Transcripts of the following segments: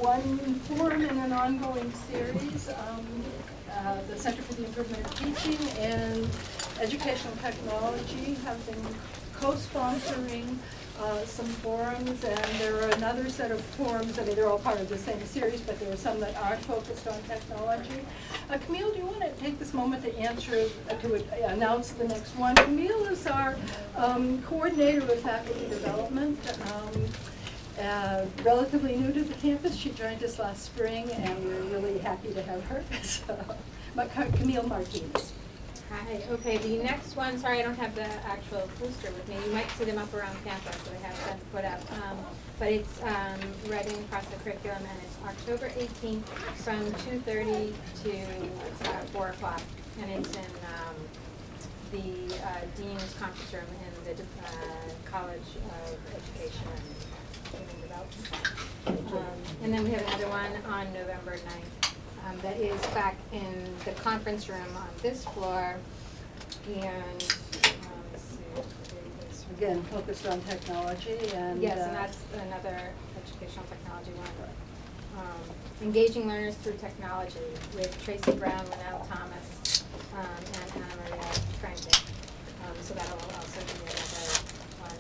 one forum in an ongoing series. The Center for the Improvement of Teaching and Educational Technology have been co-sponsoring some forums, and there are another set of forums. I mean, they're all part of the same series, but there are some that aren't focused on technology. Camille, do you want to take this moment to announce the next one? Camille is our coordinator of faculty development. Relatively new to the campus. She joined us last spring, and we're really happy to have her. So, Camille Martinez. Hi. Okay, the next one, sorry I don't have the actual poster with me. You might see them up around campus, but I have them put up. But it's writing across the curriculum, and it's October 18th from 2:30 to 4 o'clock. And it's in the Dean's Conference Room in the College of Education and Human Development. And then we have another one on November 9th. That is back in the conference room on this floor, and let's see. Again, focused on technology, and yes, and that's another educational technology one. Engaging learners through technology with Tracy Brown, Linnell Thomas, and Anna Maria Franken. So that will also be another one,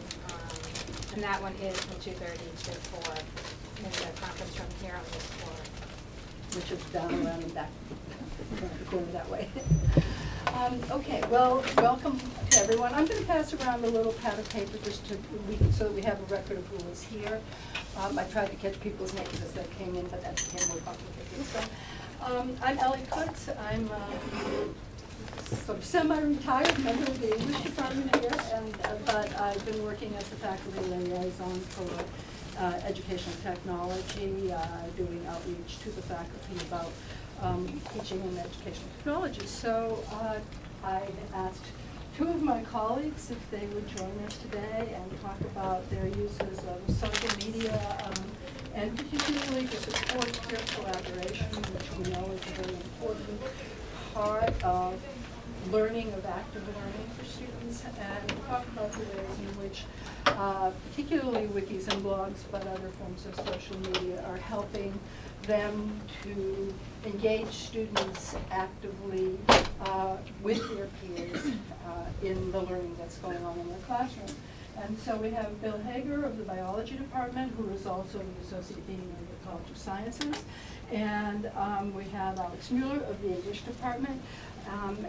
and that one is from 2:30 to 4 in the conference room here on this floor. Which is down around the back the corner that way. Okay, well, welcome to everyone. I'm going to pass around a little pad of paper just so that we have a record of who was here. I tried to catch people's names as they came in, but that became more complicated. So, I'm Ellie Kutz. I'm sort of semi-retired member of the English department here, but I've been working as the faculty liaison for educational technology, doing outreach to the faculty about teaching and educational technology. So I asked two of my colleagues if they would join us today and talk about their uses of social media and particularly to support peer collaboration, which we know is a very important part of learning, of active learning for students, and talk about the ways in which particularly wikis and blogs, but other forms of social media are helping them to engage students actively with their peers in the learning that's going on in their classroom. And so we have Bill Hagar of the biology department, who is also the associate dean of the College of Sciences, and we have Alex Mueller of the English department,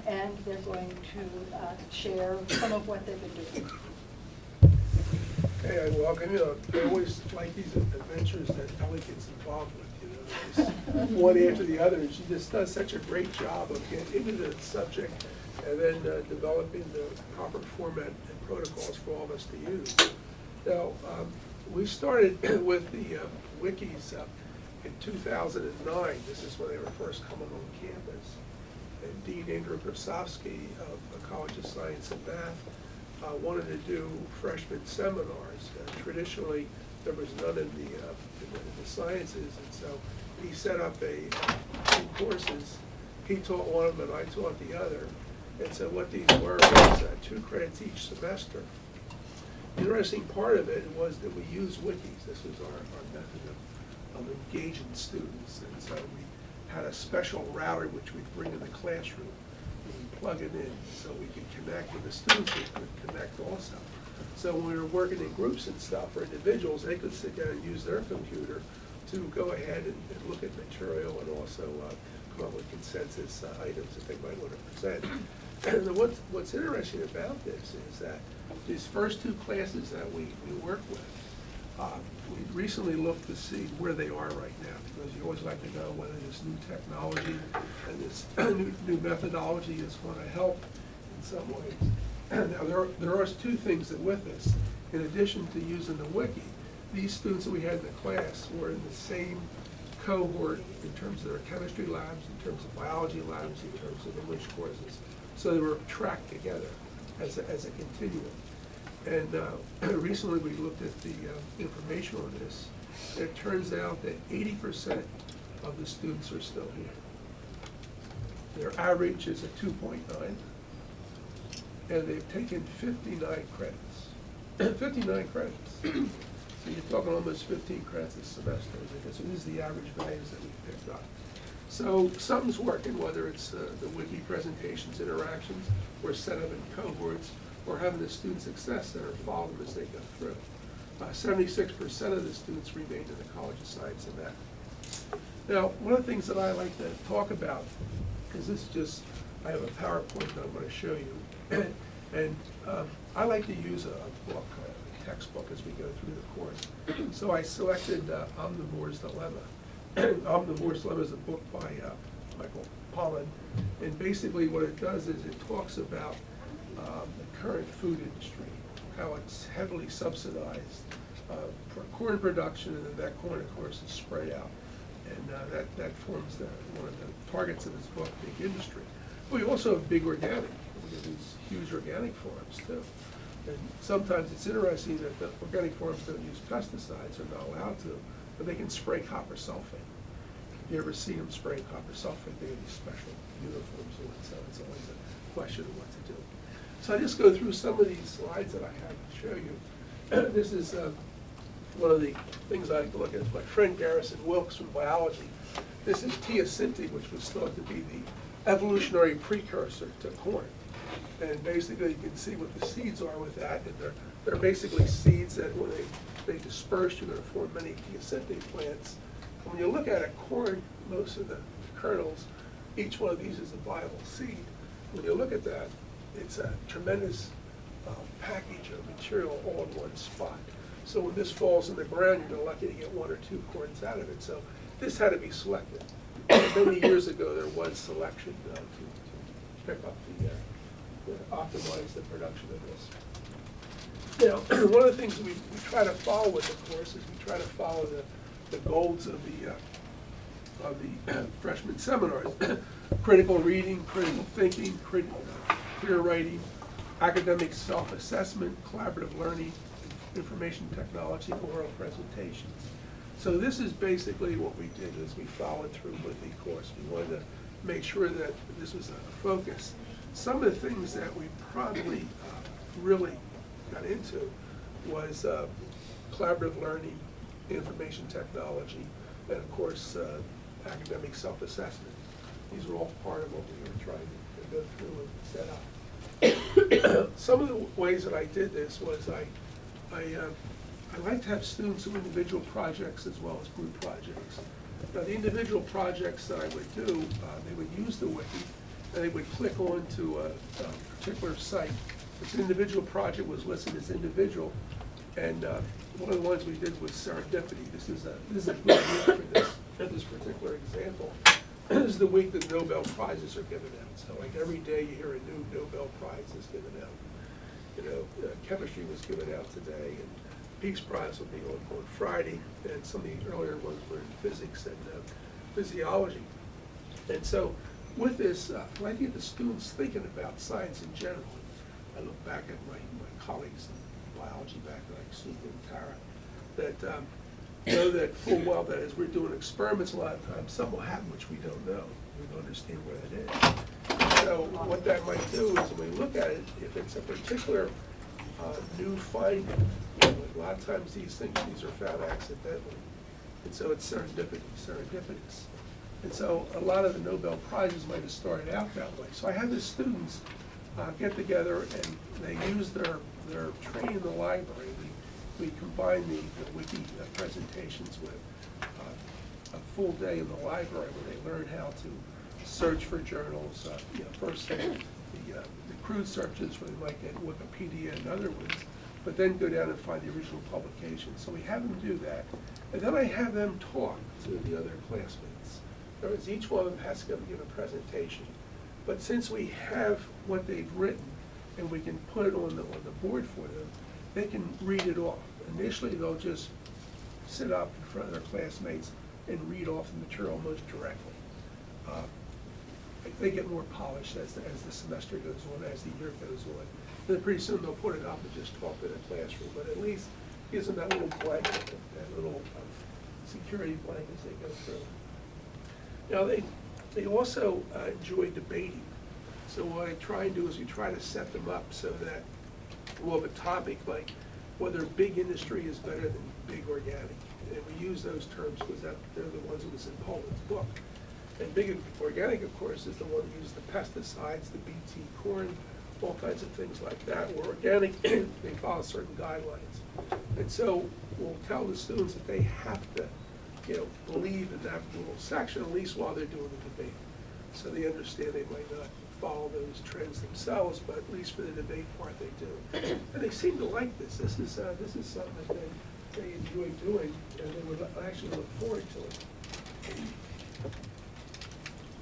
and they're going to share some of what they've been doing. Hey, I welcome you. I always like these adventures that Ellie gets involved with. Just one after the other, and she just does such a great job of getting into the subject and then developing the proper format and protocols for all of us to use. Now, we started with the wikis in 2009. This is when they were first coming on campus. And Dean Ingrid Brasovsky of the College of Science and Math wanted to do freshman seminars. Traditionally, there was none in the sciences, and so he set up two courses. He taught one of them, and I taught the other. And so what these were was 2 credits each semester. The interesting part of it was that we used wikis. This was our method of engaging students, and so we had a special router which we'd bring in the classroom. We'd plug it in so we could connect with the students who could connect also. So when we were working in groups and stuff, or individuals, they could sit down and use their computer to go ahead and look at material and also come up with consensus items that they might want to present. And what's interesting about this is that these first 2 classes that we work with, we recently looked to see where they are right now, because you always like to know whether this new technology and this new methodology is going to help in some ways. Now, there are 2 things that with this. In addition to using the wiki, these students that we had in the class were in the same cohort in terms of their chemistry labs, in terms of biology labs, in terms of English courses. So they were tracked together as a continuum. And recently we looked at the information on this. It turns out that 80% of the students are still here. Their average is a 2.9, and they've taken 59 credits. 59 credits. So you're talking almost 15 credits a semester. So this is the average values that we picked up. So something's working, whether it's the wiki presentations, interactions, or set up in cohorts, or having the Student Success Center follow them as they go through. 76% of the students remain in the College of Science and Math. Now, one of the things that I like to talk about, because this is just, I have a PowerPoint that I'm going to show you, and I like to use a book, a textbook, as we go through the course. So I selected Omnivore's Dilemma. Omnivore's Dilemma is a book by Michael Pollan, and basically what it does is it talks about the current food industry, how it's heavily subsidized for corn production, and then that corn, of course, is spread out. And that forms one of the targets of this book, big industry. But we also have big organic. We have these huge organic farms, too. And sometimes it's interesting that the organic farms don't use pesticides, or not allowed to, but they can spray copper sulfate. You ever see them spraying copper sulfate? They have these special uniforms on, so it's always a question of what to do. So I just go through some of these slides that I have to show you. This is one of the things I like to look at. My friend Garrison Wilkes from biology. This is teosinte, which was thought to be the evolutionary precursor to corn. And basically, you can see what the seeds are with that. And they're basically seeds that when they disperse, you're going to form many teosinte plants. And when you look at a corn, most of the kernels, each one of these is a viable seed. When you look at that, it's a tremendous package of material all in one spot. So when this falls in the ground, you're lucky to get 1 or 2 corns out of it. So this had to be selected. Many years ago, there was selection to pick up optimize the production of this. Now, one of the things we try to follow with the course is we try to follow the goals of the freshman seminars. Critical reading, critical thinking, clear writing, academic self-assessment, collaborative learning, information technology, and oral presentations. So this is basically what we did, is we followed through with the course. We wanted to make sure that this was a focus. Some of the things that we probably really got into was collaborative learning, information technology, and of course academic self-assessment. These were all part of what we were trying to go through and set up. Some of the ways that I did this was I like to have students do individual projects as well as group projects. Now, the individual projects that I would do, they would use the wiki, and they would click on to a particular site. This individual project was listed as individual, and one of the ones we did was serendipity. This is a good week for this particular example. This is the week that Nobel Prizes are given out. So like every day you hear a new Nobel Prize is given out. You know, chemistry was given out today, and Peace Prize will be on Friday, and some of the earlier ones were in physics and physiology. And so with this, I like to get the students thinking about science in general. I look back at my colleagues in biology back like Susan and Tara, that know that full well that as we're doing experiments a lot of times, something will happen which we don't know. We don't understand what it is. So what that might do is when we look at it, if it's a particular new finding, a lot of times these are found accidentally. And so it's serendipitous. And so a lot of the Nobel Prizes might have started out that way. So I have the students get together and they use their training in the library. We combine the wiki presentations with a full day in the library where they learn how to search for journals. First the crude searches where they might get Wikipedia and other ones, but then go down and find the original publication. So we have them do that. And then I have them talk to the other classmates. In other words, each one of them has to give a presentation. But since we have what they've written and we can put it on the board for them, they can read it off. Initially, they'll just sit up in front of their classmates and read off the material most directly. They get more polished as the semester goes on, as the year goes on. Then pretty soon they'll put it up and just talk to the classroom, but at least gives them that little blanket, that little security blanket as they go through. Now, they also enjoy debating. So what I try and do is we try to set them up so that we'll have a topic like whether big industry is better than big organic. And we use those terms because they're the ones that was in Poland's book. And big organic, of course, is the one that uses the pesticides, the BT corn, all kinds of things like that. Where organic, they follow certain guidelines. And so we'll tell the students that they have to, believe in that little section, at least while they're doing the debate. So they understand they might not follow those trends themselves, but at least for the debate part they do. And they seem to like this. This is something that they enjoy doing, and they would actually look forward to it.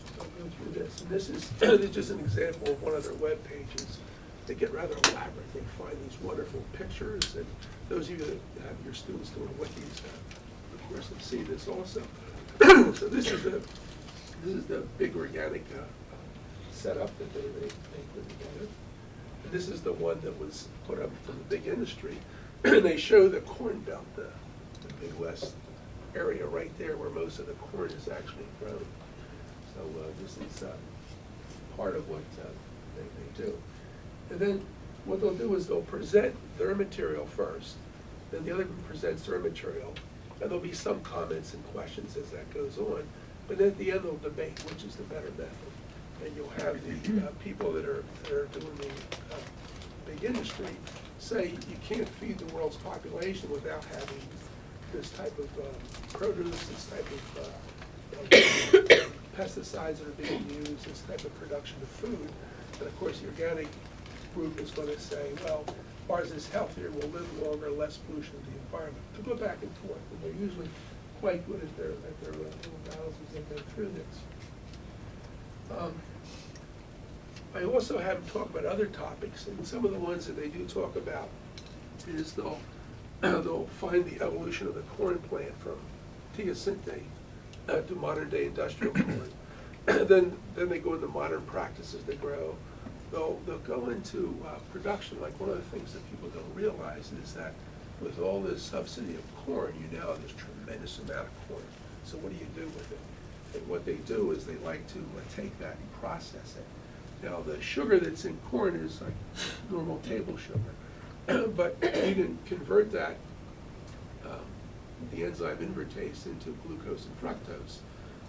So I'll go through this. And this is just an example of one of their web pages. They get rather elaborate. They find these wonderful pictures, and those of you that have your students doing wikis, of course, have seen this also. So this is the big organic setup that they put together. And this is the one that was put up from the big industry. And they show the corn belt, the Midwest area right there where most of the corn is actually grown. So this is part of what they do. And then what they'll do is they'll present their material first, then the other group presents their material, and there'll be some comments and questions as that goes on. But then at the end they'll debate which is the better method. And you'll have the people that are doing the big industry say you can't feed the world's population without having this type of produce, this type of pesticides that are being used, this type of production of food. And of course the organic group is going to say, well, ours is healthier, we'll live longer, less pollution to the environment. They'll go back and forth, and they're usually quite good at their little battles as they go through this. I also have them talk about other topics, and some of the ones that they do talk about is they'll find the evolution of the corn plant from teosinte to modern day industrial corn. then they go into modern practices they grow. They'll go into production. Like one of the things that people don't realize is that with all this subsidy of corn, you now have this tremendous amount of corn. So what do you do with it? And what they do is they like to take that and process it. Now the sugar that's in corn is like normal table sugar, but you can convert that, the enzyme invertase, into glucose and fructose.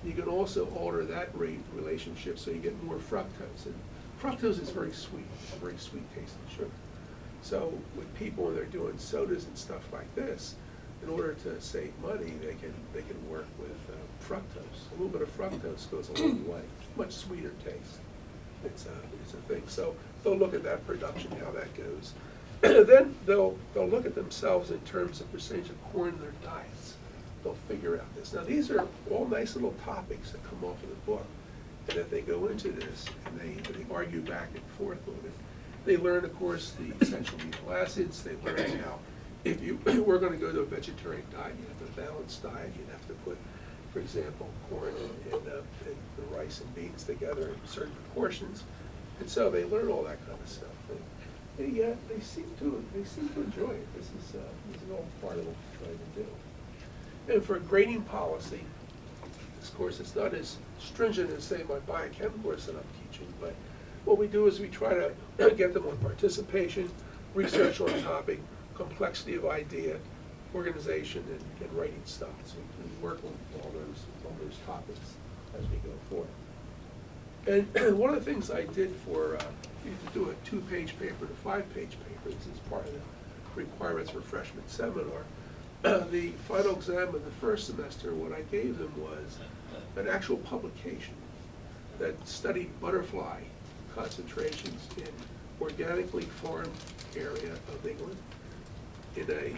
You can also alter that rate relationship so you get more fructose. And fructose is very sweet, a very sweet tasting sugar. So with people when they're doing sodas and stuff like this, in order to save money, they can work with fructose. A little bit of fructose goes a long way. Much sweeter taste. It's a thing. So they'll look at that production, how that goes. Then they'll look at themselves in terms of percentage of corn in their diets. They'll figure out this. Now these are all nice little topics that come off of the book, and that they go into this and they argue back and forth on it. They learn, of course, the essential amino acids. They learn how, if you were going to go to a vegetarian diet, you have a balanced diet. You'd have to put, for example, corn and the rice and beans together in certain proportions. And so they learn all that kind of stuff. They seem to enjoy it. This is all part of what we're trying to do. And for grading policy, this course is not as stringent as, say, my biochem course that I'm teaching, but what we do is we try to get them on participation, research on topic, complexity of idea, organization, and writing style. So we work on all those topics as we go forward. And one of the things I did for you to do a 2-page paper to 5-page paper, this is part of the requirements for freshman seminar. The final exam of the first semester, what I gave them was an actual publication that studied butterfly concentrations in organically farmed area of England, in a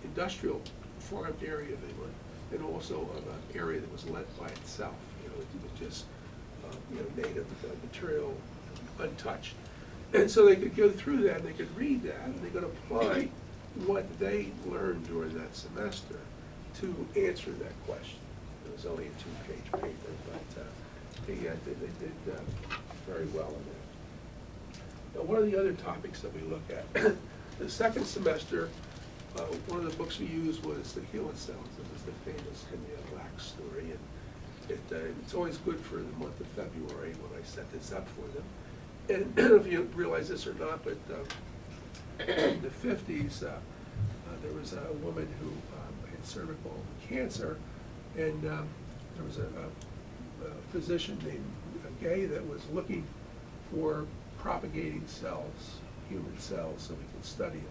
industrial farmed area of England, and also of an area that was led by itself. It was just native material, untouched. And so they could go through that, and they could read that, and they could apply what they learned during that semester to answer that question. It was only a 2-page paper, but they did very well in that. Now, one of the other topics that we look at, the second semester, one of the books we used was The Gila Cells. It was the famous Henrietta Lacks story, and it's always good for the month of February when I set this up for them. And I don't know if you realize this or not, but in the 50s, there was a woman who had cervical cancer, and there was a physician named Gay that was looking for propagating cells, human cells, so we could study them.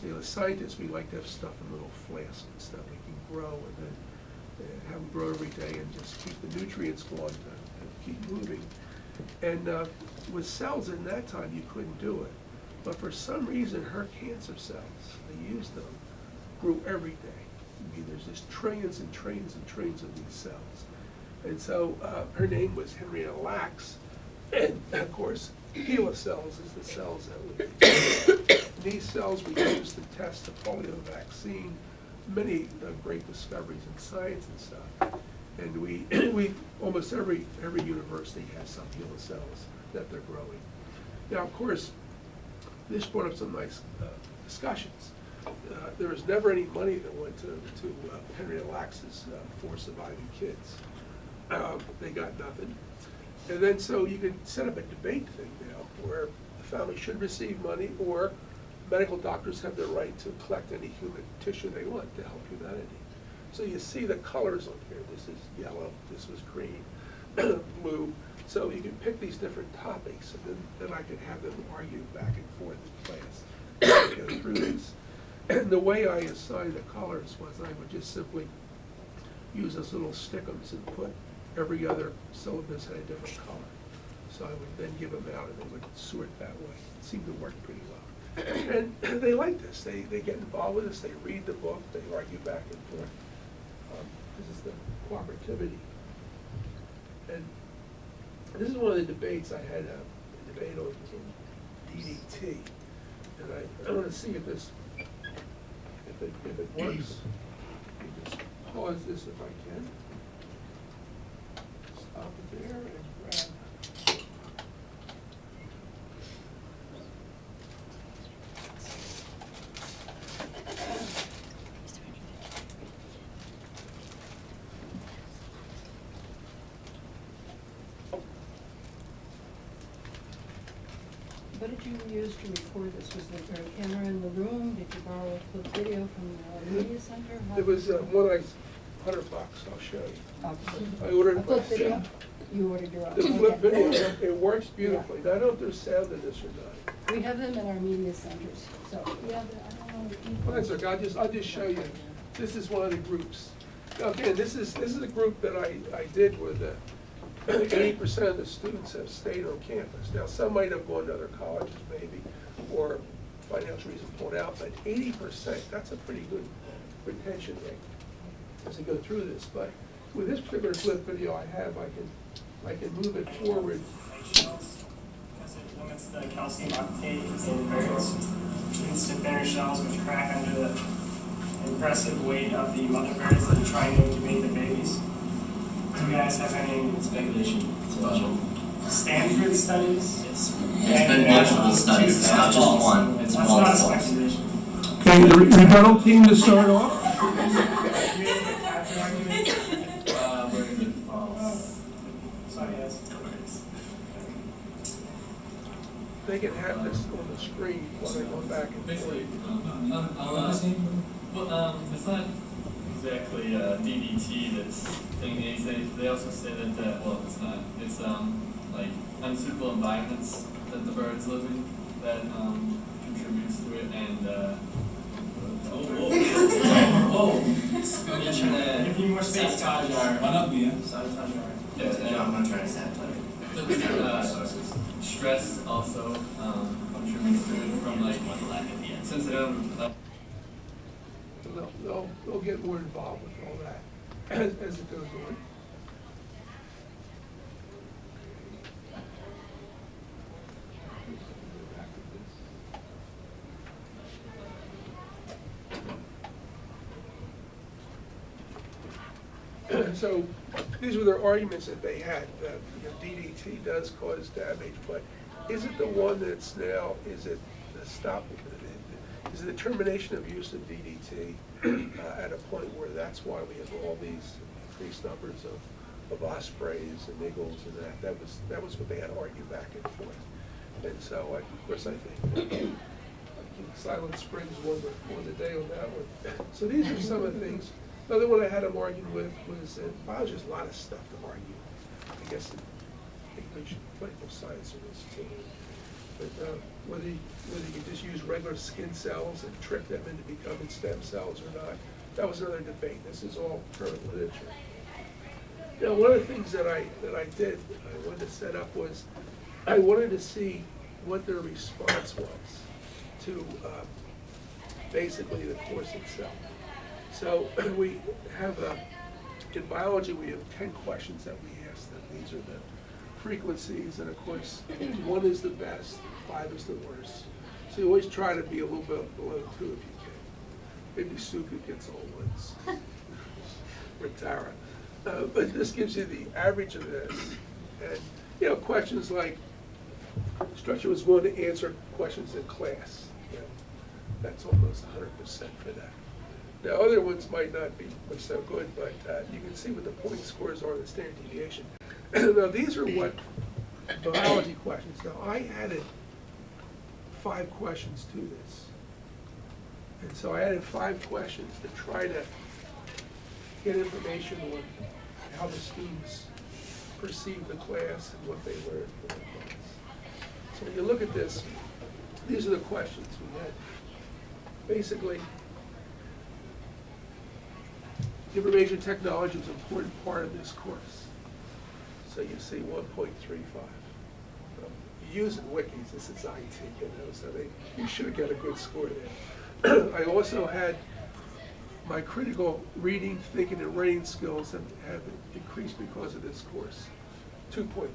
See, as scientists, we like to have stuff in little flasks and stuff we can grow, and then have them grow every day and just keep the nutrients going to keep moving. And with cells in that time, you couldn't do it. But for some reason, her cancer cells, they used them, grew every day. I mean, there's just trillions and trillions and trillions of these cells. And so her name was Henrietta Lacks. And of course, HeLa cells is the cells that we these cells we use to test the polio vaccine, many great discoveries in science and stuff. And we almost every university has some HeLa cells that they're growing. Now, of course, this brought up some nice discussions. There was never any money that went to Henrietta Lacks's for surviving kids. They got nothing. And then so you can set up a debate thing now where the family should receive money, or medical doctors have the right to collect any human tissue they want to help humanity. So you see the colors on here. This is yellow, this was green, blue. So you can pick these different topics, and then I could have them argue back and forth in class and go through this. And the way I assigned the colors was I would just simply use those little stickums and put every other syllabus had a different color. So I would then give them out and they would sort that way. It seemed to work pretty well. And they like this. They get involved with us. They read the book. They argue back and forth. This is the cooperativity. And this is one of the debates I had a debate on DDT. And I want to see if this, if it works. Let me just pause this if I can. Stop it there and grab. What did you use to record this? Was there a camera in the room? Did you borrow a clip video from the media center? There was one $100. I'll show you. I ordered a clip video? You ordered your own? the flip Okay. video. It works beautifully. Now, I don't know if there's sound in this or not. We have them in our media centers, so, yeah, but I don't know. Well, that's okay. I'll just show you. This is one of the groups. Now, again, this is a group that I did with 80% of the students have stayed on campus. Now, some might have gone to other colleges maybe, or financial reasons pulled out, but 80%, that's a pretty good retention rate as we go through this. But with this particular flip video I have, I can move it forward. Because it limits the calcium uptake in birds. Leads to thinner shells which crack under the impressive weight of the mother birds that are trying to incubate the babies. Do you guys have any speculation? Stanford studies? It's been multiple studies, it's not just one, it's That's multiple. not a speculation. Okay, the rebuttal team to start off. Sorry, yes. They can have this on the screen while they go back and Basically, forth. it's not exactly DDT that's thinking. They also say that, well, it's not. It's like unsuitable environments that the birds live in that contributes to it, and Internet. Give me more space, Taj. Stress also contributes to it from like since they don't. They'll get more involved with all that as it goes on. So these were their arguments that they had, that DDT does cause damage, but is it the one that's now, is it the stop, is the termination of use of DDT at a point where that's why we have all these increased numbers of ospreys and eagles and that was what they had to argue back and forth. And so, of course, I think that, Silent Springs won the day on that one. So these are some of the things. Another one I had them arguing with was biology. There's a lot of stuff to argue. I guess in English, political science is too. But whether you just use regular skin cells and trick them into becoming stem cells or not, that was another debate. This is all current literature. Now, one of the things that I did, I wanted to set up was, I wanted to see what their response was to basically the course itself. So we have, in biology, we have 10 questions that we ask them. These are the frequencies, and of course, 1 is the best, 5 is the worst. So you always try to be a little bit below 2 if you can. Maybe Suki gets all ones, or Tara. But this gives you the average of this. And, you know, questions like, Structure was going to answer questions in class. You know, that's almost 100% for that. Now, other ones might not be much so good, but you can see what the point scores are in the standard deviation. Now, these are what biology questions. Now, I added 5 questions to this. And so I added 5 questions to try to get information on how the students perceive the class and what they learned from the class. So when you look at this, these are the questions we had. Basically, information technology was an important part of this course. So you see 1.35. Using wikis, this is IT, you know, so you should get a good score there. I also had my critical reading, thinking, and writing skills have increased because of this course. 2.2.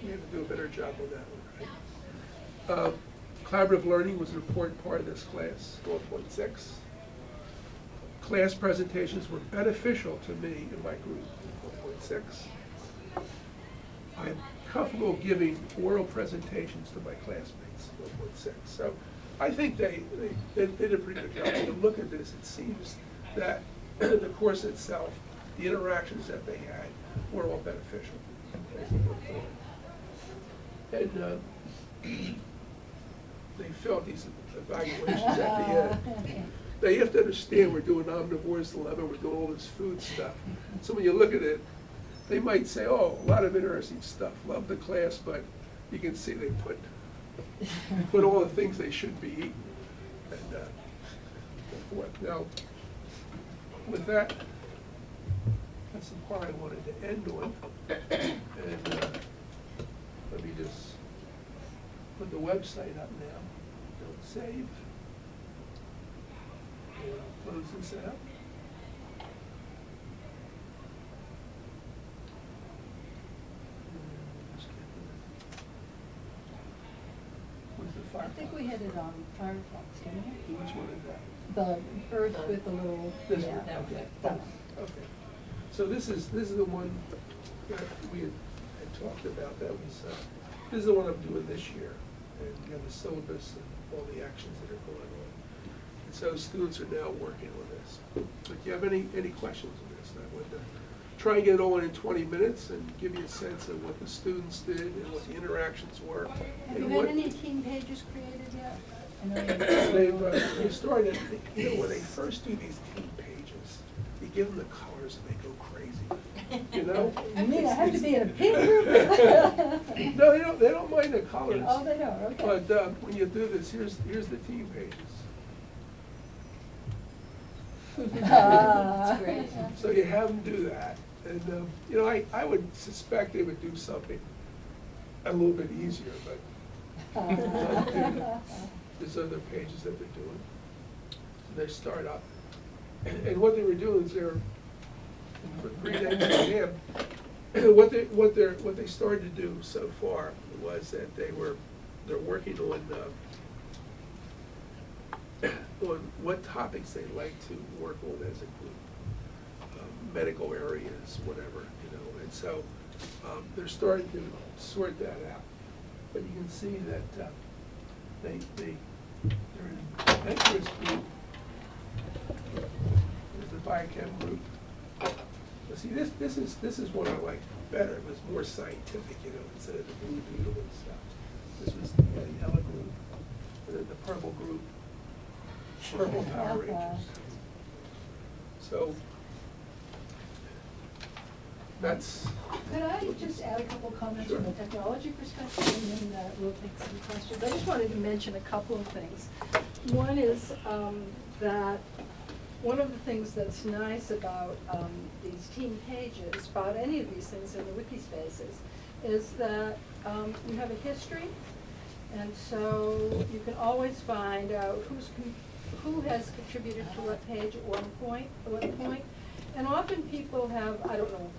We have to do a better job on that one, right? Collaborative learning was an important part of this class, 1.6. Class presentations were beneficial to me and my group, 1.6. I'm comfortable giving oral presentations to my classmates, 1.6. So I think they did a pretty good job. When you look at this, it seems that the course itself, the interactions that they had, were all beneficial. And they felt these evaluations at the end. Now you have to understand, we're doing omnivores 11, we're doing all this food stuff. So when you look at it, they might say, oh, a lot of interesting stuff, love the class, but you can see they put all the things they should be eating. And now, with that, that's the part I wanted to end on. And let me just put the website up now. Don't save. And I'll close this out. I think we had it on Firefox, didn't we? Which one is that? The Earth with the little. This yeah, one? Okay. that one. Okay. So this is the one that we had talked about. That was this is the one I'm doing this year, and you have the syllabus and all the actions that are going on. And so students are now working on this. But do you have any questions on this? I would try and get it all in 20 minutes and give you a sense of what the students did and what the interactions were. Have you had any team pages created yet? I know They've started, you know, when they first do these team pages, you give them the colors and they go crazy, you know? I mean, I have to be in a pink group. No, they don't mind the colors. Oh, they don't, okay. But when you do this, here's the team pages. That's great. So you have them do that. And, you know, I would suspect they would do something a little bit easier, but there's other pages that they're doing. And they start up. And what they were doing is they're, for grade A and exam, what they started to do so far was that they're working on what topics they like to work on as a group. Medical areas, whatever, you know, and so they're starting to sort that out. But you can see that they're in adventurous group. There's the biochem group. But see, this is what I like better. It was more scientific, you know, instead of the blue doodle and stuff. This was the yellow group, and then the purple group, purple Power Rangers. So that's, Could I just add a couple comments Sure. from a technology perspective, and then we'll take some questions. I just wanted to mention a couple of things. One is that one of the things that's nice about these team pages, about any of these things in the wiki spaces, is that you have a history, and so you can always find out who has contributed to what page at what point. And often people have, I don't know,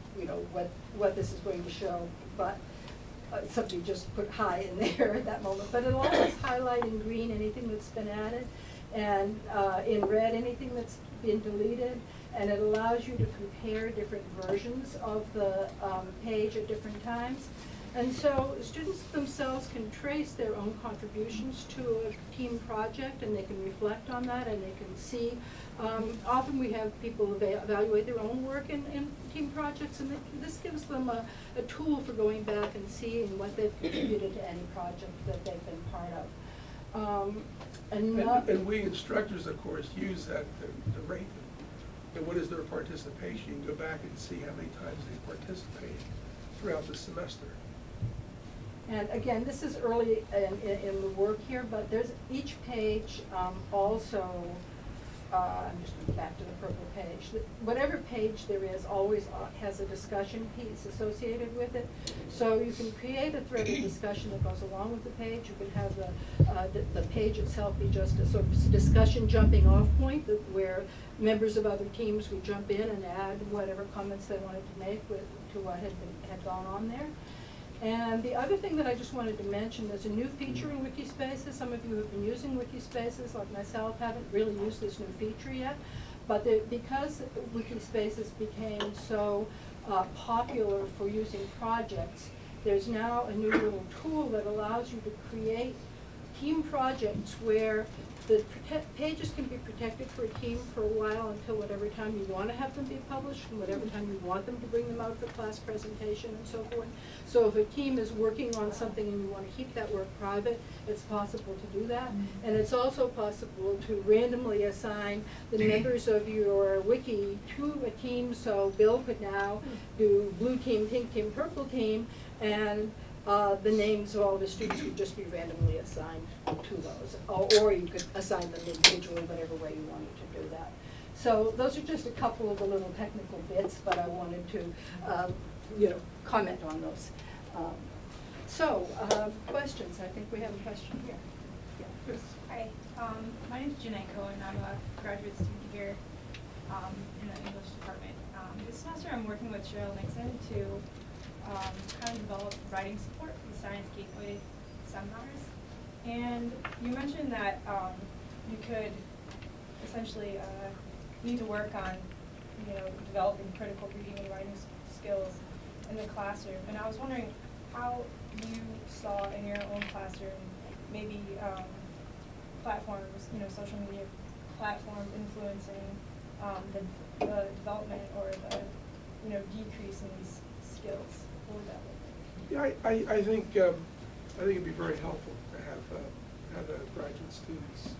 what this is going to show, but somebody just put hi in there at that moment. But it'll always highlight in green anything that's been added, and in red anything that's been deleted. And it allows you to compare different versions of the page at different times. And so students themselves can trace their own contributions to a team project, and they can reflect on that, and they can see. Often we have people evaluate their own work in team projects, and this gives them a tool for going back and seeing what they've contributed to any project that they've been part of. and we instructors, of course, use that to rate them. And what is their participation? You can go back and see how many times they participated throughout the semester. And again, this is early in the work here, but there's each page also, I'm just going back to the purple page. Whatever page there is always has a discussion piece associated with it. So you can create a thread of discussion that goes along with the page. You can have the page itself be just a sort of discussion jumping off point where members of other teams would jump in and add whatever comments they wanted to make to what had gone on there. And the other thing that I just wanted to mention, there's a new feature in Wikispaces. Some of you have been using Wikispaces, like myself, haven't really used this new feature yet. But because Wikispaces became so popular for using projects, there's now a new little tool that allows you to create team projects where the pages can be protected for a team for a while until whatever time you want to have them be published and whatever time you want them to bring them out for class presentation and so forth. So if a team is working on something and you want to keep that work private, it's possible to do that. And it's also possible to randomly assign the members of your wiki to a team. So Bill could now do blue team, pink team, purple team, and the names of all the students would just be randomly assigned to those. Or you could assign them individually, whatever way you wanted to do that. So those are just a couple of the little technical bits, but I wanted to comment on those. Questions. I think we have a question here. Yeah, Chris. Hi, my name is Janae Cohen. I'm a graduate student here in the English department. This semester I'm working with Cheryl Nixon to kind of develop writing support for the Science Gateway seminars. And you mentioned that you could essentially need to work on, developing critical reading and writing skills in the classroom. And I was wondering how you saw in your own classroom maybe platforms, social media platforms influencing the development or the, decrease in these skills. What would that look like? Yeah, I think it'd be very helpful to have the graduate students,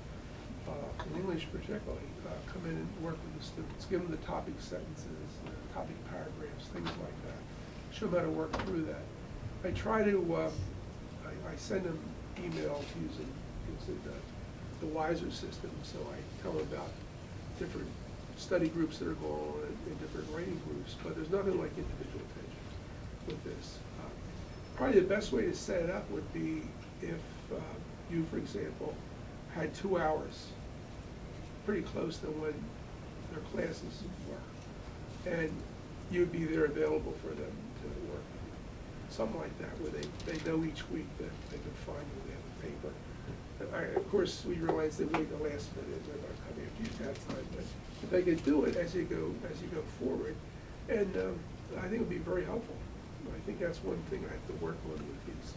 in English particularly, come in and work with the students, give them the topic sentences, topic paragraphs, things like that. Show them how to work through that. I try to, I send them emails using the WISER system, so I tell them about different study groups that are going on in different writing groups, but there's nothing like individual pages with this. Probably the best way to set it up would be if you, for example, had 2 hours, pretty close to when their classes were, and you'd be there available for them to work with you. Something like that, where they know each week that they can find you, they have a paper. Of course, we realize they wait the last minute, they're not coming if you have time, but if they can do it as you go forward, and I think it would be very helpful. I think that's one thing I have to work on with these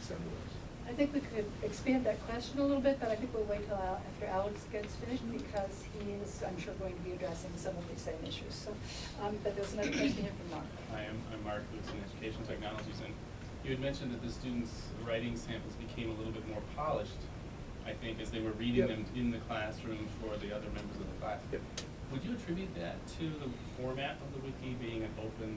seminars. I think we could expand that question a little bit, but I think we'll wait till after Alex gets finished because he is, I'm sure, going to be addressing some of these same issues. So, but there's another question here from Mark. Hi, I'm Mark with Education Technologies, and you had mentioned that the students' writing samples became a little bit more polished I think, as they were reading Yep. them in the classroom for the other members of the class. Yep. Would you attribute that to the format of the wiki being an open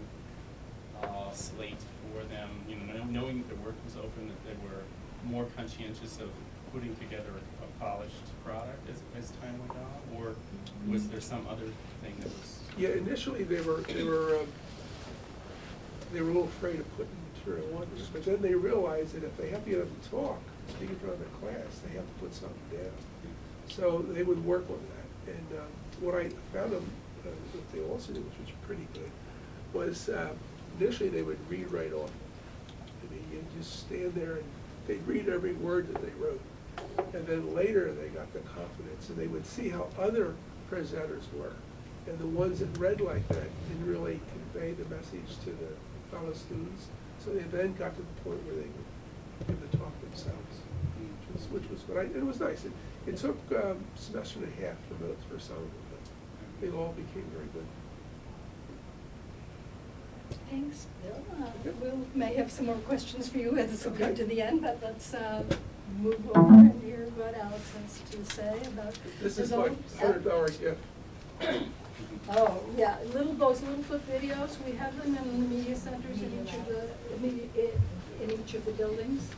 slate for them, you know, knowing that their work was open, that they were more conscientious of putting together a polished product as time went on, or was there some other thing that was? Yeah, initially they were a little afraid of putting material on there, but then they realized that if they have to get up and talk, speak in front of the class, they have to put something down. So they would work on that. And what I found them, what they also did, which was pretty good, was initially they would read right off. I mean, you just stand there and they'd read every word that they wrote. And then later they got the confidence and they would see how other presenters were. And the ones that read like that didn't really convey the message to the fellow students. So they then got to the point where they would give the talk themselves, which was good. It was nice. It took a semester and a half for some of them, but they all became very good. Thanks, Bill. We may have some more questions for you as we get to the end, but let's move over and hear what Alex has to say about This his is my own- $100 gift. Oh, yeah, those little flip videos, we have them in the media centers in each of the buildings.